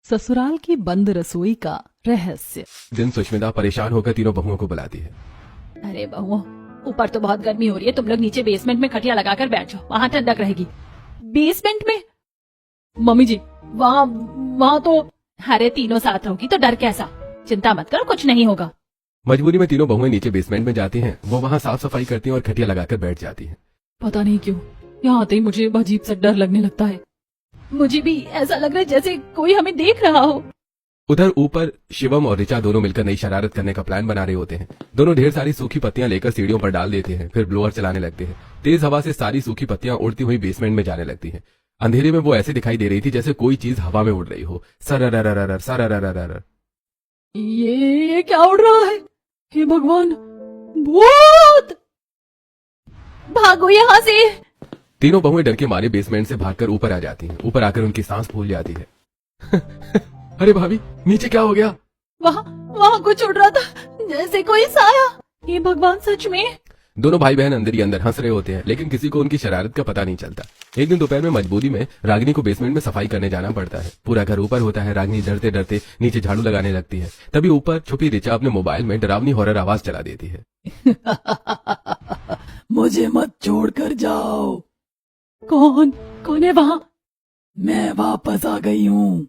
ससुराल की बंद रसोई का रहस्य। दिन सुष्मिता परेशान होकर तीनों बहुओं को बुलाती है। अरे बहुओं, ऊपर तो बहुत गर्मी हो रही है, तुम लोग नीचे बेसमेंट में खटिया लगाकर बैठ जाओ, वहाँ ठंडक रहेगी। बेसमेंट में? मम्मी जी, वहाँ तो अरे तीनों साथ रहोगी तो डर कैसा, चिंता मत करो, कुछ नहीं होगा। मजबूरी में तीनों बहुएं नीचे बेसमेंट में जाती हैं। वो वहाँ साफ सफाई करती हैं और खटिया लगाकर बैठ जाती हैं। पता नहीं क्यों यहाँ आते ही मुझे अजीब सा डर लगने लगता है। मुझे भी ऐसा लग रहा है जैसे कोई हमें देख रहा हो। उधर ऊपर शिवम और ऋचा दोनों मिलकर नई शरारत करने का प्लान बना रहे होते हैं। दोनों ढेर सारी सूखी पत्तियां लेकर सीढ़ियों पर डाल देते हैं, फिर ब्लोअर चलाने लगते हैं। तेज हवा से सारी सूखी पत्तियां उड़ती हुई बेसमेंट में जाने लगती हैं। अंधेरे में वो ऐसे दिखाई दे रही थी जैसे कोई चीज हवा में उड़ रही हो। सरररररर सरररररर। ये क्या उड़ रहा है? हे भगवान, भूत! भागो यहाँ से। तीनों बहुएं डर के मारे बेसमेंट से भागकर ऊपर आ जाती हैं। ऊपर आकर उनकी सांस फूल जाती है। अरे भाभी, नीचे क्या हो गया? वहाँ कुछ उड़ रहा था जैसे कोई साया। हे भगवान, सच में? दोनों भाई बहन अंदर ही अंदर हंस रहे होते हैं, लेकिन किसी को उनकी शरारत का पता नहीं चलता। एक दिन दोपहर में मजबूरी में रागिनी को बेसमेंट में सफाई करने जाना पड़ता है। पूरा घर ऊपर होता है। रागिनी डरते डरते नीचे झाड़ू लगाने लगती है। तभी ऊपर छुपी ऋचा अपने मोबाइल में डरावनी हॉरर आवाज चला देती है। मुझे मत छोड़कर जाओ। कौन है वहाँ? मैं वापस आ गई हूँ।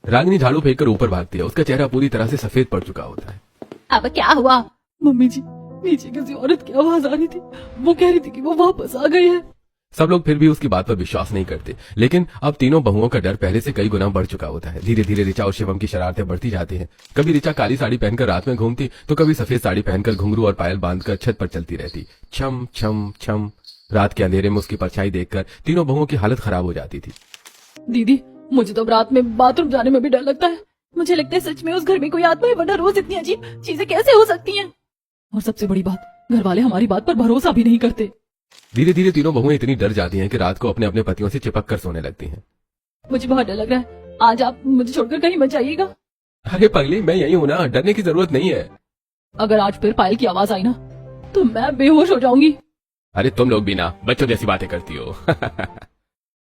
रागिनी झाड़ू फेंक कर ऊपर भागती है। उसका चेहरा पूरी तरह से सफेद पड़ चुका होता है। अब क्या हुआ? मम्मी जी, नीचे किसी औरत की आवाज आ रही थी। वो कह रही थी कि वो वापस आ गई है। सब लोग फिर भी उसकी बात पर विश्वास नहीं करते, लेकिन अब तीनों बहुओं का डर पहले से कई गुना बढ़ चुका होता है। धीरे धीरे ऋचा और शिवम की शरारतें बढ़ती जाती हैं। कभी ऋचा काली साड़ी पहनकर रात में घूमती तो कभी सफेद साड़ी पहनकर घुंघरू और पायल बांधकर छत पर चलती रहती। छम छम छम। रात के अंधेरे में उसकी परछाई देखकर तीनों बहुओं की हालत खराब हो जाती थी। दीदी, मुझे तो रात में बाथरूम जाने में भी डर लगता है। मुझे लगता है सच में उस घर में कोई आत्मा है, वरना रोज इतनी अजीब चीजें कैसे हो सकती हैं? और सबसे बड़ी बात, घर वाले हमारी बात पर भरोसा भी नहीं करते। धीरे धीरे तीनों बहुएं इतनी डर जाती हैं कि रात को अपने अपने पतियों से चिपक कर सोने लगती हैं। मुझे बहुत डर लग रहा है। आज आप मुझे छोड़कर कहीं मत जाइएगा। अरे पगली, मैं यही हूँ ना, डरने की जरूरत नहीं है। अगर आज फिर पायल की आवाज आई ना तो मैं बेहोश हो जाऊंगी। अरे तुम लोग भी ना बच्चों जैसी बातें करती हो।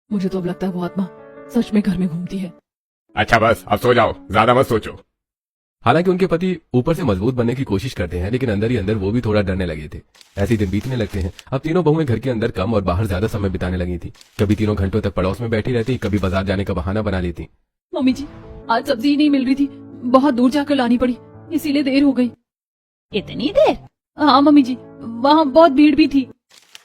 मुझे तो अब लगता है वो आत्मा सच में घर में घूमती है। अच्छा बस, अब सो जाओ, ज्यादा मत सोचो। हालांकि उनके पति ऊपर से मजबूत बनने की कोशिश करते हैं, लेकिन अंदर ही अंदर वो भी थोड़ा डरने लगे थे। ऐसे दिन बीतने लगते हैं। अब तीनों बहुएं घर के अंदर कम और बाहर ज्यादा समय बिताने लगी थी। कभी तीनों घंटों तक पड़ोस में बैठी रहती, कभी बाजार जाने का बहाना बना लेती। मम्मी जी, आज सब्जी ही नहीं मिल रही थी, बहुत दूर जाकर लानी पड़ी, इसीलिए देर हो गई। इतनी देर? हाँ मम्मी जी, वहाँ बहुत भीड़ भी थी।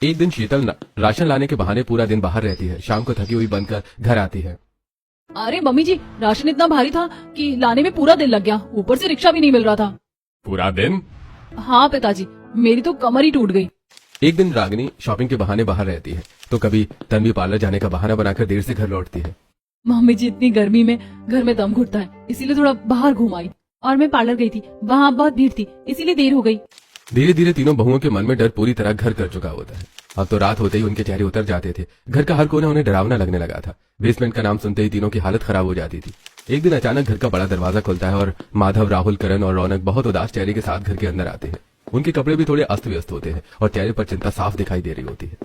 एक दिन शीतल राशन लाने के बहाने पूरा दिन बाहर रहती है। शाम को थकी हुई बनकर घर आती है। अरे मम्मी जी, राशन इतना भारी था कि लाने में पूरा दिन लग गया, ऊपर से रिक्शा भी नहीं मिल रहा था। पूरा दिन? हाँ पिताजी, मेरी तो कमर ही टूट गई। एक दिन रागिनी शॉपिंग के बहाने बाहर रहती है, तो कभी तन्वी पार्लर जाने का बहाना बनाकर देर से घर लौटती है। मम्मी जी, इतनी गर्मी में घर में दम घुटता है, इसीलिए थोड़ा बाहर घूम आई। और मैं पार्लर गई थी, वहाँ बहुत भीड़ थी, इसीलिए देर हो गई। धीरे धीरे तीनों बहुओं के मन में डर पूरी तरह घर कर चुका होता है। अब तो रात होते ही उनके चेहरे उतर जाते थे। घर का हर कोना उन्हें डरावना लगने लगा था। बेसमेंट का नाम सुनते ही तीनों की हालत खराब हो जाती थी। एक दिन अचानक घर का बड़ा दरवाजा खुलता है और माधव, राहुल, करण और रौनक बहुत उदास चेहरे के साथ घर के अंदर आते हैं। उनके कपड़े भी थोड़े अस्त व्यस्त होते हैं और चेहरे पर चिंता साफ दिखाई दे रही होती है।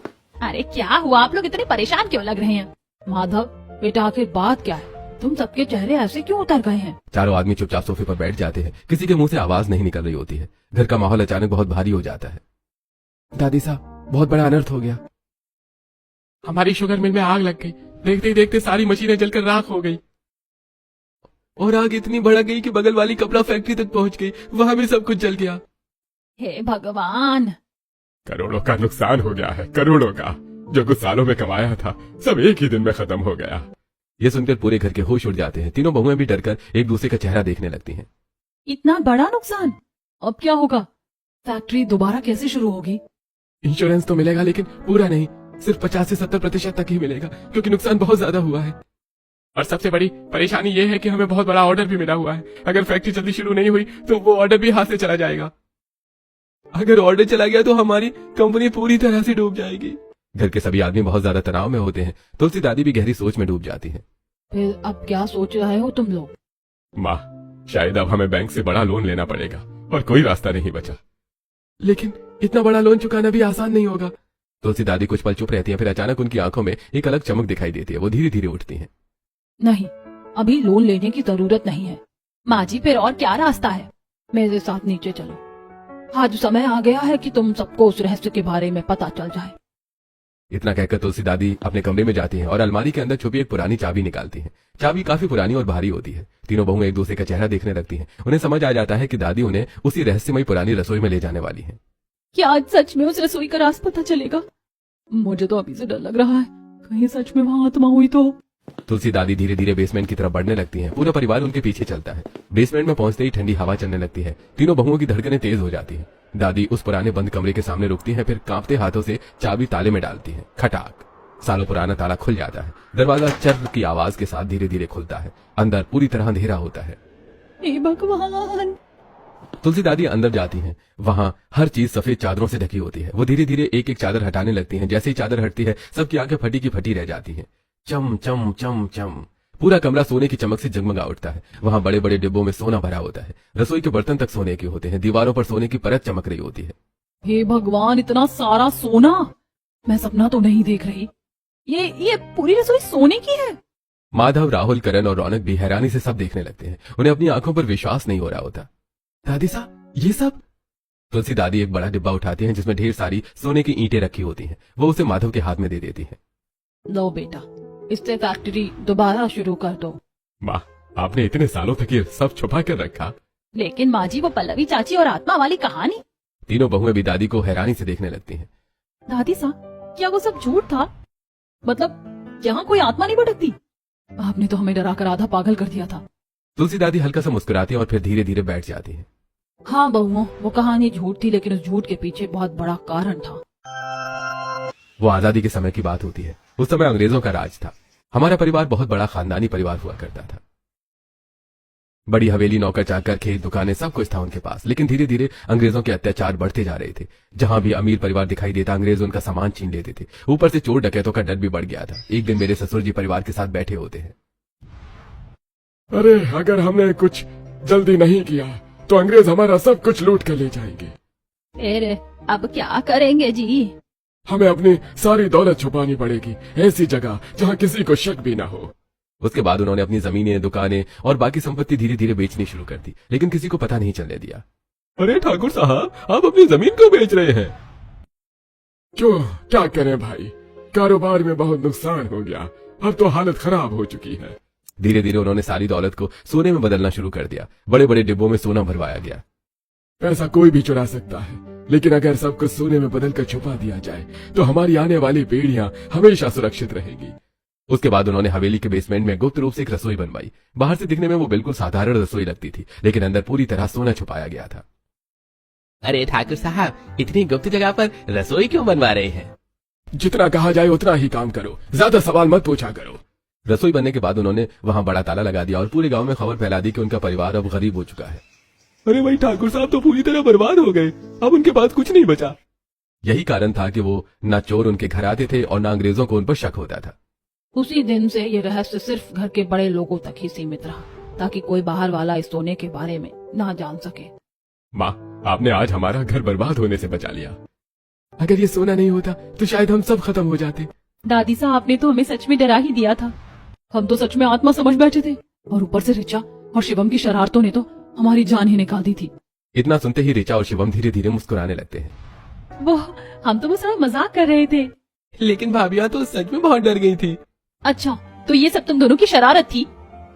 अरे क्या हुआ, आप लोग इतने परेशान क्यों लग रहे हैं? माधव बेटा, आखिर बात क्या है? तुम सबके चेहरे ऐसे क्यों उतर गए हैं? चारों आदमी चुपचाप सोफे पर बैठ जाते हैं। किसी के मुंह से आवाज नहीं निकल रही होती है। घर का माहौल अचानक बहुत भारी हो जाता है। दादी साहब, बहुत बड़ा अनर्थ हो गया। हमारी शुगर मिल में आग लग गई। देखते ही देखते सारी मशीनें जलकर राख हो गई। और आग इतनी भड़क गई कि बगल वाली कपड़ा फैक्ट्री तक पहुंच गई। वहां भी सब कुछ जल गया। हे भगवान! करोड़ों का नुकसान हो गया है, करोड़ों का। जो कुछ सालों में कमाया था सब एक ही दिन में खत्म हो गया। ये सुनकर पूरे घर के होश उड़ जाते हैं। तीनों बहुएं भी डरकर एक दूसरे का चेहरा देखने लगती हैं। इतना बड़ा नुकसान? अब क्या होगा? फैक्ट्री दोबारा कैसे शुरू होगी? इंश्योरेंस तो मिलेगा, लेकिन पूरा नहीं, सिर्फ 50 से 70% तक ही मिलेगा, क्योंकि नुकसान बहुत ज्यादा हुआ है। और सबसे बड़ी परेशानी ये है कि हमें बहुत बड़ा ऑर्डर भी मिला हुआ है। अगर फैक्ट्री जल्दी शुरू नहीं हुई तो वो ऑर्डर भी हाथ से चला जाएगा। अगर ऑर्डर चला गया तो हमारी कंपनी पूरी तरह से डूब जाएगी। घर के सभी आदमी बहुत ज्यादा तनाव में होते हैं। तुलसी दादी भी गहरी सोच में डूब जाती है। फिर अब क्या सोच रहे हो तुम लोग? माँ, शायद अब हमें बैंक से बड़ा लोन लेना पड़ेगा और कोई रास्ता नहीं बचा। लेकिन इतना बड़ा लोन चुकाना भी आसान नहीं होगा। तुलसी दादी कुछ पल चुप रहती हैं, फिर अचानक उनकी आंखों में एक अलग चमक दिखाई देती है। वो धीरे धीरे उठती हैं। नहीं, अभी लोन लेने की जरूरत नहीं है। माँ जी, फिर और क्या रास्ता है? मेरे साथ नीचे चलो। आज समय आ गया है कि तुम सबको उस रहस्य के बारे में पता चल जाए। इतना कहकर तुलसी दादी अपने कमरे में जाती हैं और अलमारी के अंदर छुपी एक पुरानी चाबी निकालती हैं। चाबी काफी पुरानी और भारी होती है। तीनों बहुएं एक दूसरे का चेहरा देखने लगती हैं। उन्हें समझ आ जाता है कि दादी उन्हें उसी रहस्यमयी पुरानी रसोई में ले जाने वाली है। क्या आज सच में उस रसोई का राज पता चलेगा? मुझे तो अभी से डर लग रहा है, कहीं सच में वहां आत्मा हुई तो। तुलसी दादी धीरे धीरे बेसमेंट की तरफ बढ़ने लगती हैं। पूरा परिवार उनके पीछे चलता है। बेसमेंट में पहुंचते ही ठंडी हवा चलने लगती है। तीनों बहुओं की धड़कनें तेज हो जाती हैं। दादी उस पुराने बंद कमरे के सामने रुकती हैं, फिर कांपते हाथों से चाबी ताले में डालती हैं। खटाक, सालों पुराना ताला खुल जाता है। दरवाजा चर्र की आवाज के साथ धीरे धीरे खुलता है। अंदर पूरी तरह अंधेरा होता है। हे भगवान! तुलसी दादी अंदर जाती हैं। वहां हर चीज सफेद चादरों से ढकी होती है। वो धीरे धीरे एक एक चादर हटाने लगती हैं। जैसे ही चादर हटती है, सबकी आंखें फटी की फटी रह जाती हैं। चम चम चम चम, पूरा कमरा सोने की चमक से जगमगा उठता है। वहां बड़े बड़े डिब्बों में सोना भरा होता है। रसोई के बर्तन तक सोने के होते हैं। दीवारों पर सोने की परत चमक रही होती है। हे भगवान, इतना सारा सोना! मैं सपना तो नहीं देख रही। ये पूरी रसोई सोने की है। माधव, राहुल, करण और रौनक भी हैरानी से सब देखने लगते हैं। उन्हें अपनी आंखों पर विश्वास नहीं हो रहा होता। दादी साहब, ये सब? तुलसी दादी एक बड़ा डिब्बा उठाती हैं जिसमें ढेर सारी सोने की ईंटें रखी होती हैं। वो उसे माधव के हाथ में दे देती है। लो बेटा, इससे फैक्ट्री दोबारा शुरू कर दो। माँ, आपने इतने सालों तक ये सब छुपा कर रखा। लेकिन माँ जी, वो पल्लवी चाची और आत्मा वाली कहानी। तीनों बहुएं भी दादी को हैरानी से देखने लगती हैं। दादी साहब, क्या वो सब झूठ था? मतलब यहाँ कोई आत्मा नहीं भटकती? आपने तो हमें डरा कर आधा पागल कर दिया था। तुलसी दादी हल्का सा मुस्कुराती है और फिर धीरे धीरे बैठ जाती है। हाँ बहुओं, वो कहानी झूठ थी, लेकिन उस झूठ के पीछे बहुत बड़ा कारण था। वो आजादी के समय की बात होती है। उस समय अंग्रेजों का राज था। हमारा परिवार बहुत बड़ा खानदानी परिवार हुआ करता था। बड़ी हवेली, नौकर चाकर, खेत, दुकानें, सब कुछ था उनके पास। लेकिन धीरे धीरे अंग्रेजों के अत्याचार बढ़ते जा रहे थे। जहां भी अमीर परिवार दिखाई देता, अंग्रेज उनका सामान छीन लेते थे। ऊपर से चोर डकैतों का डर भी बढ़ गया था। एक दिन मेरे ससुर जी परिवार के साथ बैठे होते हैं। अरे, अगर हमने कुछ जल्दी नहीं किया तो अंग्रेज हमारा सब कुछ लूट कर ले जाएंगे। फिर अब क्या करेंगे जी? हमें अपनी सारी दौलत छुपानी पड़ेगी, ऐसी जगह जहाँ किसी को शक भी ना हो। उसके बाद उन्होंने अपनी जमीनें, दुकानें और बाकी संपत्ति धीरे धीरे बेचनी शुरू कर दी, लेकिन किसी को पता नहीं चलने दिया। अरे ठाकुर साहब, आप अपनी जमीन क्यों बेच रहे हैं? क्यों, क्या करें भाई, कारोबार में बहुत नुकसान हो गया। अब तो हालत खराब हो चुकी है। धीरे धीरे उन्होंने सारी दौलत को सोने में बदलना शुरू कर दिया। बड़े बड़े डिब्बों में सोना भरवाया गया। पैसा कोई भी चुरा सकता है, लेकिन अगर सब कुछ सोने में बदलकर छुपा दिया जाए तो हमारी आने वाली पीढ़ियां हमेशा सुरक्षित रहेगी। उसके बाद उन्होंने हवेली के बेसमेंट में गुप्त रूप से एक रसोई बनवाई। बाहर से दिखने में वो बिल्कुल साधारण रसोई लगती थी, लेकिन अंदर पूरी तरह सोना छुपाया गया था। अरे ठाकुर साहब, इतनी गुप्त जगह पर रसोई क्यों बनवा रहे हैं? जितना कहा जाए उतना ही काम करो, ज्यादा सवाल मत पूछा करो। रसोई बनने के बाद उन्होंने वहां बड़ा ताला लगा दिया और पूरे गांव में खबर फैला दी कि उनका परिवार अब गरीब हो चुका है। अरे भाई, ठाकुर साहब तो पूरी तरह बर्बाद हो गए। अब उनके पास कुछ नहीं बचा। यही कारण था कि वो न चोर उनके घर आते थे और न अंग्रेजों को उन पर शक होता था। उसी दिन से ये रहस्य सिर्फ घर के बड़े लोगों तक ही सीमित रहा, ताकि कोई बाहर वाला इस सोने के बारे में ना जान सके। माँ, आपने आज हमारा घर बर्बाद होने से बचा लिया। अगर ये सोना नहीं होता तो शायद हम सब खत्म हो जाते। दादी साहब, आपने तो हमें सच में डरा ही दिया था। हम तो सच में आत्मा समझ बैठे थे, और ऊपर से ऋचा और शिवम की शरारतों ने तो हमारी जान ही निकाल दी थी। इतना सुनते ही ऋचा और शिवम धीरे धीरे मुस्कुराने लगते हैं। वो हम तो बस मजाक कर रहे थे। लेकिन भाभियाँ तो सच में बहुत डर गई थी। अच्छा, तो ये सब तुम दोनों की शरारत थी?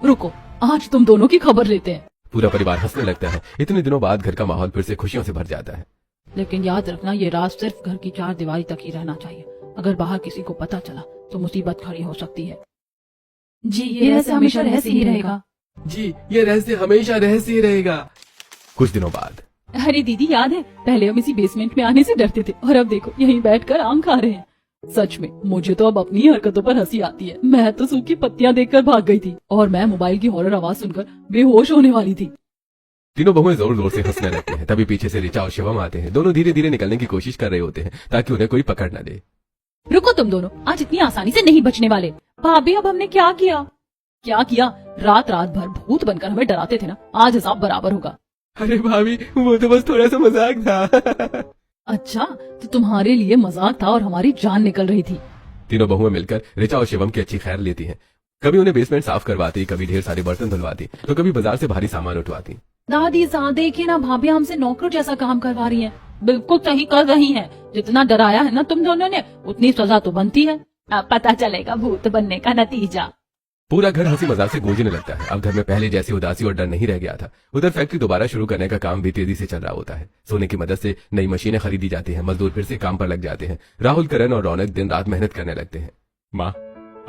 रुको, आज तुम दोनों की खबर लेते हैं। पूरा परिवार हंसने लगता है। इतने दिनों बाद घर का माहौल फिर से खुशियों से भर जाता है। लेकिन याद रखना, ये राज सिर्फ घर की 4 दीवारी तक ही रहना चाहिए। अगर बाहर किसी को पता चला तो मुसीबत खड़ी हो सकती है। जी, ये रहस्य हमेशा रहस्य ही रहेगा। जी, ये रहस्य हमेशा रहस्य ही रहेगा। कुछ दिनों बाद, अरे दीदी, याद है पहले हम इसी बेसमेंट में आने से डरते थे, और अब देखो यहीं बैठकर आम खा रहे हैं। सच में मुझे तो अब अपनी हरकतों पर हंसी आती है। मैं तो सूखी पत्तियां देखकर भाग गई थी, और मैं मोबाइल की हॉरर आवाज सुनकर बेहोश होने वाली थी। तीनों बहुएं जोर जोर से हंसने लगते हैं। तभी पीछे से ऋचा और शिवम आते हैं। दोनों धीरे धीरे निकलने की कोशिश कर रहे होते हैं ताकि उन्हें कोई पकड़ न ले। रुको तुम दोनों, आज इतनी आसानी से नहीं बचने वाले। भाभी, अब हमने क्या किया? क्या किया? रात रात भर भूत बनकर हमें डराते थे ना, आज हिसाब बराबर होगा। अरे भाभी, वो तो बस थोड़ा सा मजाक था। अच्छा, तो तुम्हारे लिए मजाक था और हमारी जान निकल रही थी। तीनों बहुएं मिलकर ऋचा और शिवम की अच्छी खैर लेती हैं। कभी उन्हें बेसमेंट साफ करवाती, कभी ढेर सारे बर्तन धुलवाती, तो कभी बाजार से भारी सामान उठवाती। दादी सा देखिए ना, भाभी हमसे नौकर जैसा काम करवा रही हैं। बिल्कुल सही कर रही हैं। जितना डराया है ना तुम दोनों ने, उतनी सजा तो बनती है। अब पता चलेगा भूत बनने का नतीजा। पूरा घर हंसी मजाक से गूंजने लगता है। अब घर में पहले जैसी उदासी और डर नहीं रह गया था। उधर फैक्ट्री दोबारा शुरू करने का काम भी तेजी से चल रहा होता है। सोने की मदद से नई मशीनें खरीदी जाती हैं, मजदूर फिर से काम पर लग जाते हैं। राहुल, करण और रौनक दिन रात मेहनत करने लगते हैं। माँ,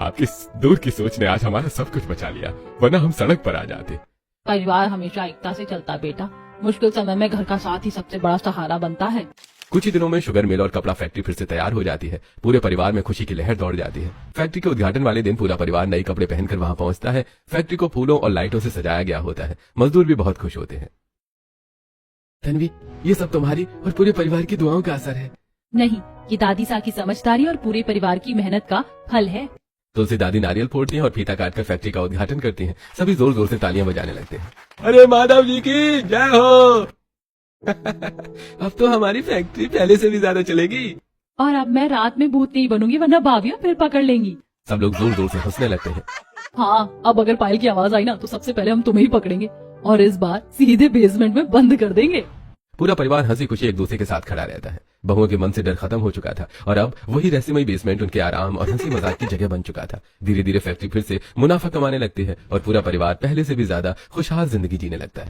आपकी दूर की सोच ने आज हमारा सब कुछ बचा लिया, वरना हम सड़क पर आ जाते। परिवार हमेशा एकता से चलता बेटा। मुश्किल समय में घर का साथ ही सबसे बड़ा सहारा बनता है। कुछ ही दिनों में शुगर मिल और कपड़ा फैक्ट्री फिर से तैयार हो जाती है। पूरे परिवार में खुशी की लहर दौड़ जाती है। फैक्ट्री के उद्घाटन वाले दिन पूरा परिवार नए कपड़े पहनकर वहां पहुंचता है। फैक्ट्री को फूलों और लाइटों से सजाया गया होता है। मजदूर भी बहुत खुश होते हैं। तन्वी, ये सब तुम्हारी और पूरे परिवार की दुआओं का असर है। नहीं, ये दादी सा की समझदारी और पूरे परिवार की मेहनत का फल है। तुलसी दादी नारियल फोड़ती हैं और फीता काटकर फैक्ट्री का उद्घाटन करती हैं। सभी जोर जोर से तालियां बजाने लगते हैं। अरे माधव जी की जय हो। अब तो हमारी फैक्ट्री पहले से भी ज्यादा चलेगी। और अब मैं रात में भूत नहीं बनूंगी, वरना भाभियां फिर पकड़ लेंगी। सब लोग जोर जोर से हंसने लगते हैं। हाँ, अब अगर पायल की आवाज आई ना तो सबसे पहले हम तुम्हें ही पकड़ेंगे और इस बार सीधे बेसमेंट में बंद कर देंगे। पूरा परिवार हंसी खुशी एक दूसरे के साथ खड़ा रहता है। बहुओं के मन से डर खत्म हो चुका था और अब वही रहस्यमय बेसमेंट उनके आराम और हंसी मजाक की जगह बन चुका था। धीरे धीरे फैक्ट्री फिर से मुनाफा कमाने लगती है और पूरा परिवार पहले से भी ज्यादा खुशहाल जिंदगी जीने लगता है।